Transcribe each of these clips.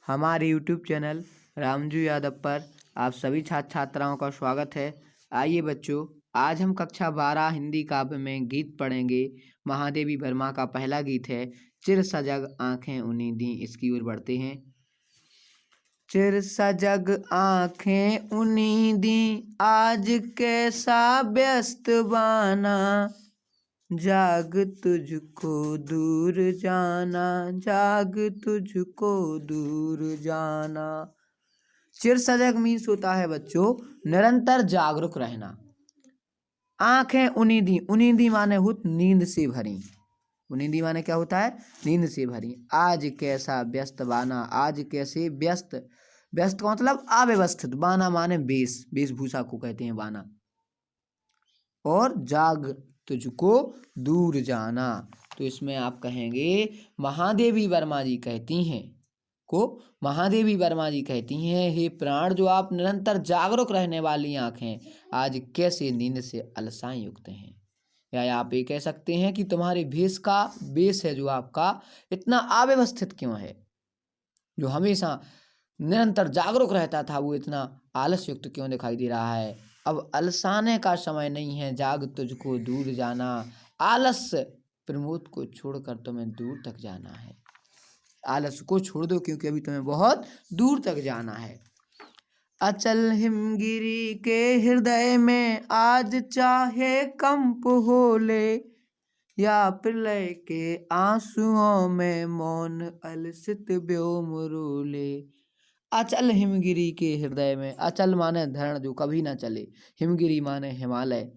हमारे YouTube channel रामजू Yadav पर आप सभी छात्र छात्राओं का स्वागत है। आइए बच्चों, आज हम कक्षा 12 हिंदी काव्य में गीत पढ़ेंगे। महादेवी वर्मा का पहला गीत है चिर सजग आंखें उन्हीं दी। इसकी ओर बढ़ते हैं। चिर सजग आंखें उन्हीं दी, आज कैसा व्यस्त बाना, जाग तुझको दूर जाना, जाग तुझको दूर जाना। चिर सजग मीन्स होता है बच्चों निरंतर जागरूक रहना। आंखें उन्हीं दी माने हुत नींद से भरी। उन्हीं दी माने क्या होता है? नींद से भरी। आज कैसा व्यस्त बाना, आज कैसे व्यस्त। व्यस्त का मतलब अव्यवस्थित, बाना माने वेश, वेशभूषा को कहते हैं बाना। और जाग तुझको दूर जाना, तो इसमें आप कहेंगे महादेवी वर्मा जी कहती हैं महादेवी वर्मा जी कहती हैं, हे प्राण जो आप निरंतर जागरूक रहने वाली आंखें, आज कैसे नींद से अलसाएं युक्त हैं। या आप ये कह सकते हैं कि तुम्हारे वेश है जो आपका इतना अव्यवस्थित क्यों है। जो हमेशा निरंतर जागरूक रहता था वो इतना आलस युक्त क्यों दिखाई दे रहा है। अब अलसाने का समय नहीं है, जाग तुझको दूर जाना। आलस प्रमोद को छोड़कर तुम्हें दूर तक जाना है। आलस को छोड़ दो क्योंकि अभी तुम्हें बहुत दूर तक जाना है। अचल हिमगिरी के हृदय में आज चाहे कंप हो ले, या प्रलय के आंसुओं में मौन अलसित व्योम रोले। अचल हिमगिरी के हृदय में, अचल माने धरण जो कभी ना चले, हिमगिरी माने हिमालय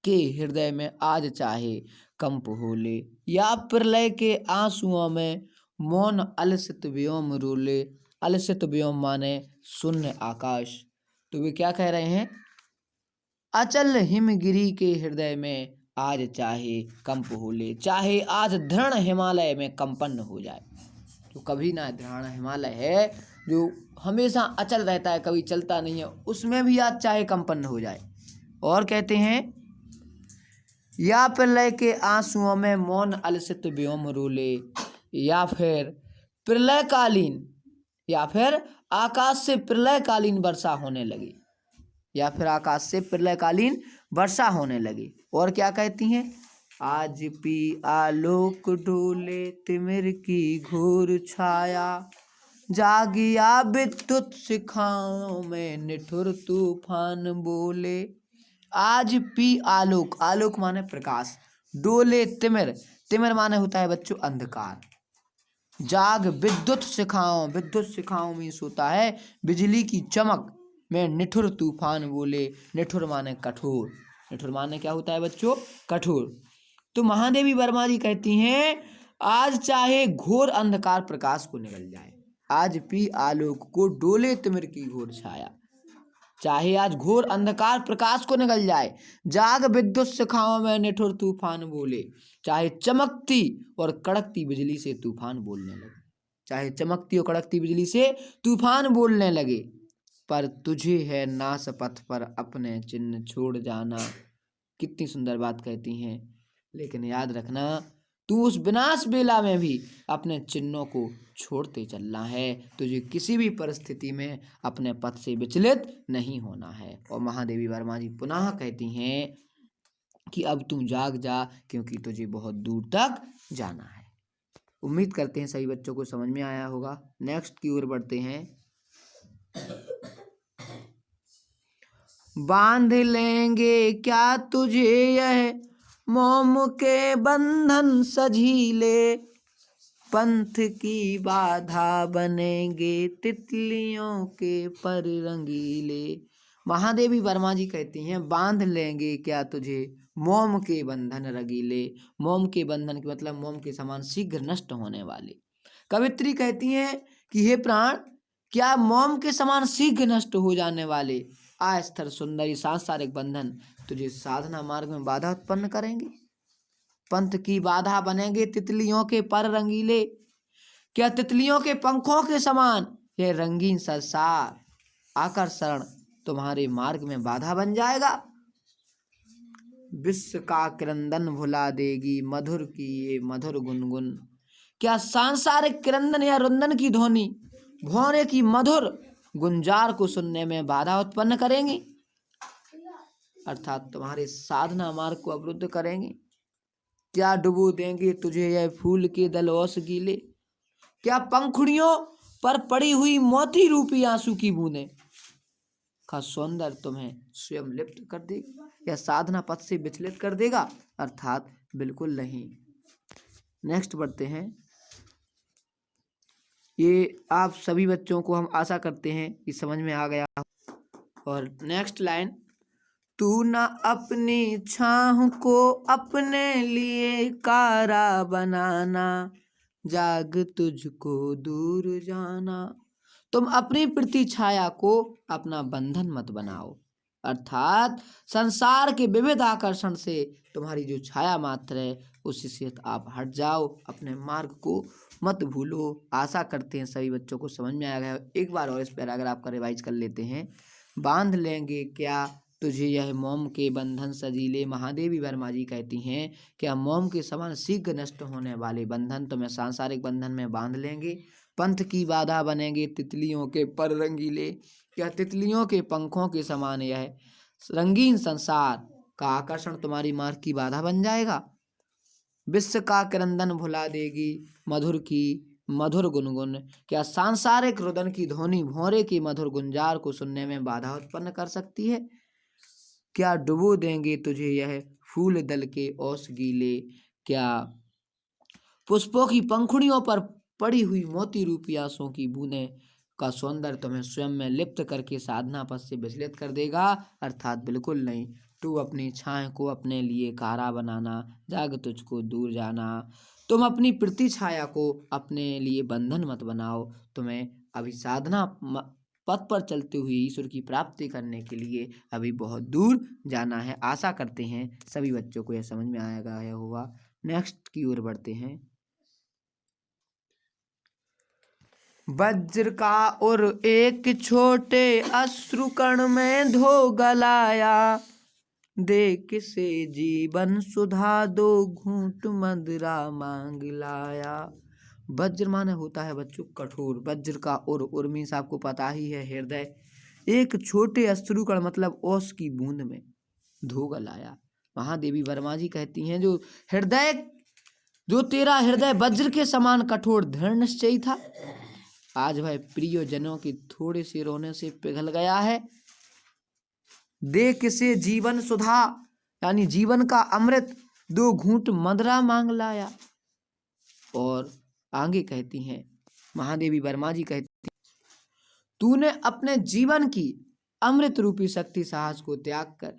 के हृदय में आज चाहे कंप हो ले, या प्रलय के आंसुओं में मौन अलसित व्योम रोले। अलसित व्योम माने शून्य आकाश। तो वे क्या कह रहे हैं? अचल हिमगिरी के हृदय में आज चाहे कंप हो ले, चाहे आज दृढ़ हिमालय में कंपन हो जाए। तो कभी ना दृढ़ हिमालय है जो हमेशा अचल रहता है, कभी चलता नहीं है, उसमें भी आज चाहे कंपन हो जाए। और कहते हैं या प्रलय के आंसुओं में मौन अलसित व्योम रोले, या फिर प्रलयकालीन, या फिर आकाश से प्रलयकालीन वर्षा होने लगी, या फिर आकाश से प्रलयकालीन वर्षा होने लगी। और क्या कहती हैं? आज पी आलोक डोले तिमिर की घोर छाया, जागिया विद्युत शिखाओं में निठुर तूफान बोले। आज पी आलोक, आलोक माने प्रकाश, डोले तिमिर, तिमिर माने होता है बच्चों अंधकार। जाग विद्युत शिखाओं मीन्स होता है बिजली की चमक में निठुर तूफान बोले। निठुर माने कठोर, निठुर माने क्या होता है बच्चों? कठोर। तो महादेवी वर्मा जी कहती हैं आज चाहे घोर अंधकार प्रकाश को निकल जाए, आज पी आलोक को डोले तिमिर की घोर छाया, चाहे आज घोर अंधकार प्रकाश को निकल जाए, जाग विद्युत शिखाओं में निठुर तूफान बोले, चाहे चमकती और कड़कती बिजली से तूफान बोलने लगे, चाहे चमकती और कड़कती बिजली से तूफान बोलने लगे, पर तुझे है नास पथ पर अपने चिन्ह छोड़ जाना। कितनी सुंदर बात कहती हैं। लेकिन याद रखना, तू उस विनाश बेला में भी अपने चिन्हों को छोड़ते चलना है। तुझे किसी भी परिस्थिति में अपने पथ से विचलित नहीं होना है। और महादेवी वर्मा जी पुनः कहती हैं कि अब तू जाग जा क्योंकि तुझे बहुत दूर तक जाना है। उम्मीद करते हैं सभी बच्चों को समझ में आया होगा। नेक्स्ट की ओर बढ़ते हैं। बांध लेंगे क्या तुझे यह मोम के बंधन सजीले, पंथ की बाधा बनेंगे तितलियों के पर रंगीले। महादेवी वर्मा जी कहती हैं बांध लेंगे क्या तुझे मोम के बंधन रंगीले। मोम के बंधन के मतलब मोम के समान शीघ्र नष्ट होने वाले। कवित्री कहती हैं कि हे प्राण, क्या मोम के समान शीघ्र नष्ट हो जाने वाले अस्थिर सुंदरी सांसारिक बंधन तुझे साधना मार्ग में बाधा उत्पन्न करेंगे? पंथ की बाधा बनेंगे तितलियों के पर रंगीले। क्या तितलियों के पंखों के समान यह रंगीन संसार आकर्षण तुम्हारे मार्ग में बाधा बन जाएगा? विश्व का क्रंदन भुला देगी मधुर की ये मधुर गुनगुन। क्या सांसारिक क्रंदन या रुंदन की ध्वनि भौरे की मधुर गुंजार को सुनने में बाधा उत्पन्न करेंगी, अर्थात तुम्हारे साधना मार्ग को अवरुद्ध करेंगे। क्या डुबो देंगे तुझे यह फूल के दल ओस गीले, क्या पंखुड़ियों पर पड़ी हुई मोती रूपी आंसू की बूंदें का सौंदर्य तुम्हें स्वयं लिप्त कर देगा, या साधना पथ से विचलित कर देगा, अर्थात बिल्कुल नहीं। नेक्स्ट बढ़ते हैं। ये आप सभी बच्चों को हम आशा करते हैं कि समझ में आ गया। और नेक्स्ट लाइन, तू न अपनी छाह को अपने लिए कारा बनाना, जाग तुझको दूर जाना। तुम अपनी प्रति छाया को अपना बंधन मत बनाओ, अर्थात संसार के विविध आकर्षण से तुम्हारी जो छाया मात्र है उससे आप हट जाओ, अपने मार्ग को मत भूलो। आशा करते हैं सभी बच्चों को समझ में आ गया। एक बार और इस पैराग्राफ का रिवाइज कर लेते हैं। बांध लेंगे क्या तुझे यह मोम के बंधन सजीले, महादेवी वर्मा जी कहती हैं क्या मोम के समान शीघ्र नष्ट होने वाले बंधन तुम्हें सांसारिक बंधन में बांध लेंगे, पंथ की बाधा बनेंगे तितलियों के पर रंगीले, क्या तितलियों के पंखों के समान यह रंगीन संसार का आकर्षण तुम्हारी मार्ग की बाधा बन जाएगा। विश्व का क्रंदन भुला देगी मधुर की मधुर गुनगुन, क्या सांसारिक रुदन की ध्वनि भौरे की मधुर गुंजार को सुनने में बाधा उत्पन्न कर सकती है। क्या डुबो देंगे तुझे यह फूल दल के ओस गीले, क्या पुष्पों की पंखुड़ियों पर पड़ी हुई मोती रूपी आंसुओं की बूंदें का सौंदर्य तुम्हें स्वयं में लिप्त करके साधना पथ से विचलित कर देगा, अर्थात बिल्कुल नहीं। तू अपनी छाया को अपने लिए कारा बनाना, जाग तुझको दूर जाना। तुम अपनी प्रति छाया को अपने लिए बंधन मत बनाओ, तुम्हें अभी साधना पथ पर चलते हुए ईश्वर की प्राप्ति करने के लिए अभी बहुत दूर जाना है। आशा करते हैं सभी बच्चों को यह समझ में आएगा होगा। नेक्स्ट की ओर बढ़ते हैं। वज्र का और एक छोटे अश्रुकण में धो गलाया, देख से जीवन सुधा दो घूंट मदिरा मांग लाया। वज्र माने होता है बच्चों कठोर, वज्र का और मीन्स आपको पता ही है हृदय। एक छोटे अश्रुकण मतलब ओस की बूंद में धो गलाया। महादेवी वर्मा जी कहती हैं जो तेरा हृदय वज्र के समान कठोर दृढ़ निश्चयी था, आज वह प्रियजनों के थोड़े से रोने से पिघल गया है। देख से जीवन सुधा यानी जीवन का अमृत दो घूंट मदिरा मांग लाया। और आगे कहती हैं महादेवी वर्मा जी कहती हैं, तूने अपने जीवन की अमृत रूपी शक्ति साहस को त्याग कर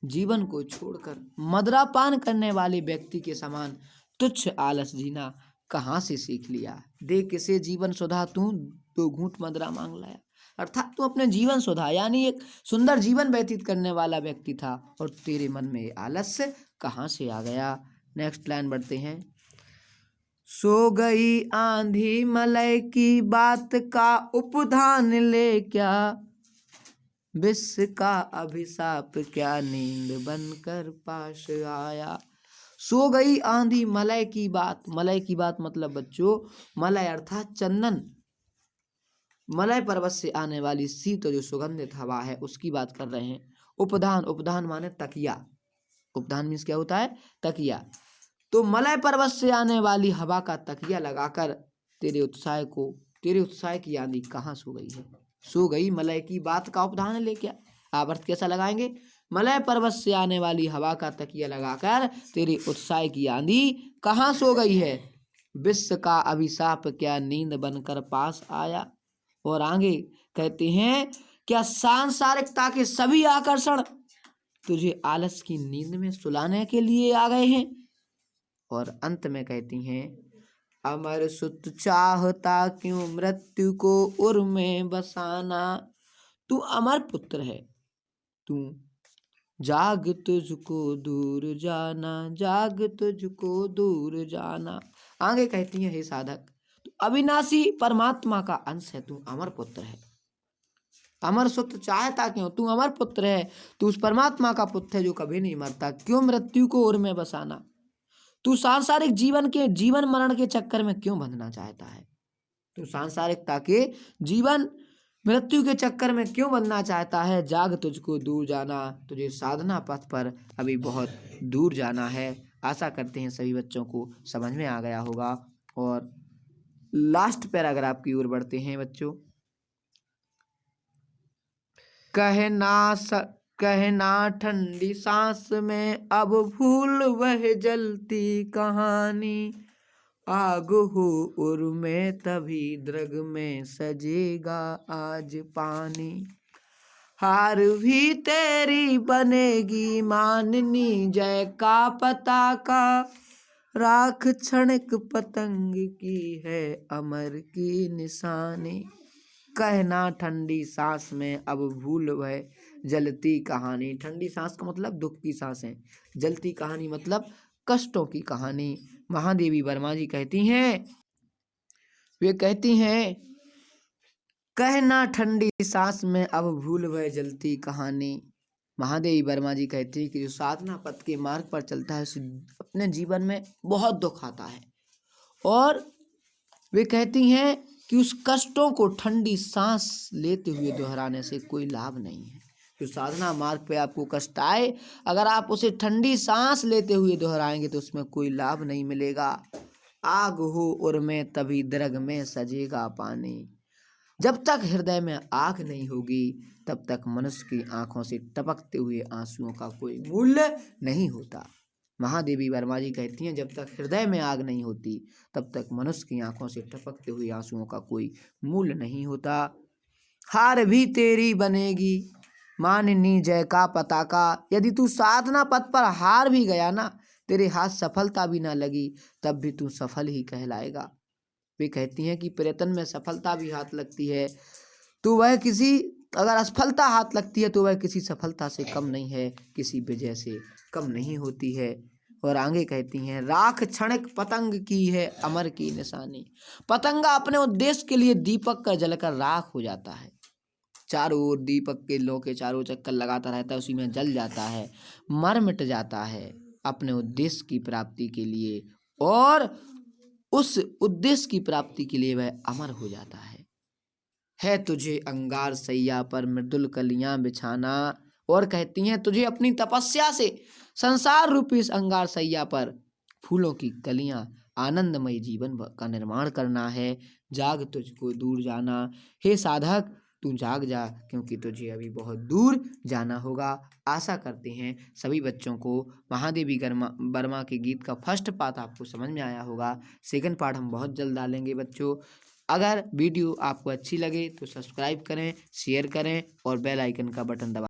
जीवन को छोड़कर मदिरा पान करने वाले व्यक्ति के समान तुच्छ आलस जीना कहाँ से सीख लिया। देख किसे जीवन सुधा तू दो घूंट मदिरा मांग लाया, अर्थात तू अपने जीवन सुधा यानी एक सुंदर जीवन व्यतीत करने वाला व्यक्ति था और तेरे मन में आलस्य कहाँ से आ गया। नेक्स्ट लाइन बढ़ते हैं। सो गई आंधी मलय की बात का उपधान ले क्या, विश्व का अभिशाप क्या नींद बनकर पास आया। सो गई आंधी मलय की बात मतलब बच्चों मलय अर्थात चंदन, मलय पर्वत से आने वाली शीत जो सुगंधित हवा है उसकी बात कर रहे हैं। उपधान माने तकिया, उपधान मीन्स क्या होता है तकिया। तो मलय पर्वत से आने वाली हवा का तकिया लगाकर तेरे उत्साह की आंधी कहाँ सो गई है। सो गई मलय की बात का उपधान ले क्या, आप अर्थ कैसा लगाएंगे। मलय पर्वत से आने वाली हवा का तकिया लगाकर तेरे उत्साह की आंधी कहाँ सो गई है, विश्व का अभिशाप क्या नींद बनकर पास आया। और आगे कहते हैं क्या सांसारिकता के सभी आकर्षण तुझे आलस की नींद में सुलाने के लिए आ गए हैं। और अंत में कहती हैं अमर सुत चाहता क्यों मृत्यु को उर में बसाना, तू अमर पुत्र है तू जाग तुझको दूर जाना, जाग तुझको दूर जाना। आगे कहती है हे साधक तू अविनाशी परमात्मा का अंश है, तू अमर पुत्र है। अमर सुत चाहता क्यों, तू अमर पुत्र है, तू उस परमात्मा का पुत्र है जो कभी नहीं मरता। क्यों मृत्यु को उर में बसाना, तू सांसारिक जीवन मरण के चक्कर में क्यों बंधना चाहता है। तू सांसारिकता के जीवन मृत्यु के चक्कर में क्यों बनना चाहता है? जाग तुझको दूर जाना, तुझे साधना पथ पर अभी बहुत दूर जाना है। आशा करते हैं सभी बच्चों को समझ में आ गया होगा। और लास्ट पैराग्राफ की ओर बढ़ते हैं बच्चों। कहना ठंडी सांस में अब भूल वह जलती कहानी, आग हो उर में तभी द्रग में सजेगा आज पानी, हार भी तेरी बनेगी माननी जय का पताका, राख क्षणिक पतंग की है अमर की निशानी। कहना ठंडी सांस में अब भूल वह जलती कहानी। ठंडी सांस का मतलब दुख की सांस है, जलती कहानी मतलब कष्टों की कहानी। महादेवी वर्मा जी कहती हैं, वे कहती हैं, कहना ठंडी सांस में अब भूल वह जलती कहानी। महादेवी वर्मा जी कहती है कि जो साधना पथ के मार्ग पर चलता है उसे अपने जीवन में बहुत दुख आता है, और वे कहती हैं कि उस कष्टों को ठंडी सांस लेते हुए दोहराने से कोई लाभ नहीं है। जो साधना मार्ग पे आपको कष्ट आए, अगर आप उसे ठंडी सांस लेते हुए दोहराएंगे तो उसमें कोई लाभ नहीं मिलेगा। आग हो उर में तभी द्रग में सजेगा पानी। जब तक हृदय में आग नहीं होगी तब तक मनुष्य की आंखों से टपकते हुए आंसुओं का कोई मूल्य नहीं होता। महादेवी वर्मा जी कहती हैं, जब तक हृदय में आग नहीं होती तब तक मनुष्य की आंखों से टपकते हुए आंसुओं का कोई मूल्य नहीं होता। हार भी तेरी बनेगी माननी जय का पताका। यदि तू साधना पथ पर हार भी गया ना, तेरे हाथ सफलता भी ना लगी, तब भी तू सफल ही कहलाएगा। वे कहती हैं कि प्रयत्न में सफलता भी हाथ लगती है, तो वह किसी, अगर असफलता हाथ लगती है तो वह किसी सफलता से कम नहीं है, किसी विजय से कम नहीं होती है। और आगे कहती हैं, राख क्षणिक पतंग की है अमर की निशानी। पतंगा अपने उद्देश्य के लिए दीपक का जलकर राख हो जाता है, चारों ओर दीपक के लो के चारों चक्कर लगाता रहता है, उसी में जल जाता है, मर मिट जाता है अपने उद्देश्य की प्राप्ति के लिए, और उस उद्देश्य की प्राप्ति के लिए वह अमर हो जाता है तुझे अंगार सैया पर मृदुल कलियां बिछाना। और कहती हैं, तुझे अपनी तपस्या से संसार रूपी इस अंगार सैया पर फूलों की कलियां, आनंदमय जीवन का निर्माण करना है। जाग तुझको दूर जाना, हे साधक तू जाग जा, क्योंकि तुझे अभी बहुत दूर जाना होगा। आशा करते हैं सभी बच्चों को महादेवी वर्मा के गीत का फर्स्ट पार्ट आपको समझ में आया होगा। सेकंड पार्ट हम बहुत जल्द डालेंगे बच्चों। अगर वीडियो आपको अच्छी लगे तो सब्सक्राइब करें, शेयर करें और बेल आइकन का बटन दबाएं।